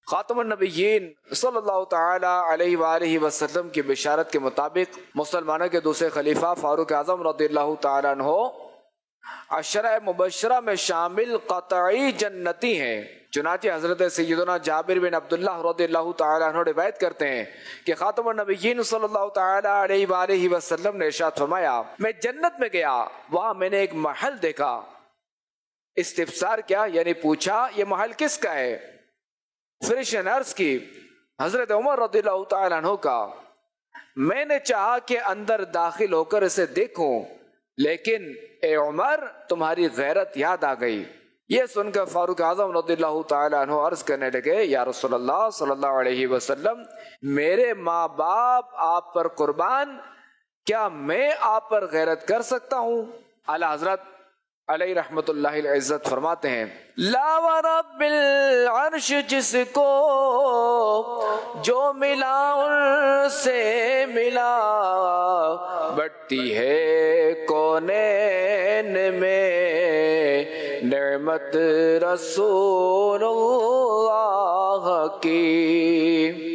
خاتم النبیین صلی اللہ تعالی علیہ وآلہ وسلم کی بشارت کے مطابق مسلمانوں کے دوسرے خلیفہ فاروق اعظم رضی اللہ تعالی عنہ عشرہ مبشرہ میں شامل قطعی جنتی ہیں۔ چنانچہ حضرت سیدنا جابر بن عبداللہ رضی اللہ تعالی عنہ روایت کرتے ہیں کہ خاتم النبیین صلی اللہ تعالی علیہ وآلہ وسلم نے ارشاد فرمایا، میں جنت میں گیا، وہاں میں نے ایک محل دیکھا۔ استفسار کیا؟ یعنی پوچھا یہ محل کس کا ہے؟ فرشتے نے عرض کی حضرت عمر رضی اللہ تعالی عنہ کا۔ میں نے چاہا کہ اندر داخل ہو کر اسے دیکھوں، لیکن اے عمر تمہاری غیرت یاد آ گئی۔ یہ سن کر فاروق اعظم رضی اللہ تعالی عنہ عرض کرنے لگے، یا رسول اللہ صلی اللہ علیہ وسلم، میرے ماں باپ آپ پر قربان، کیا میں آپ پر غیرت کر سکتا ہوں؟ اعلیٰ حضرت علیہ رحمت اللہ العزت فرماتے ہیں، لا ورب العرش جس کو جو ملا ان سے ملا، بڑھتی ہے کونین میں نعمت رسول اللہ کی۔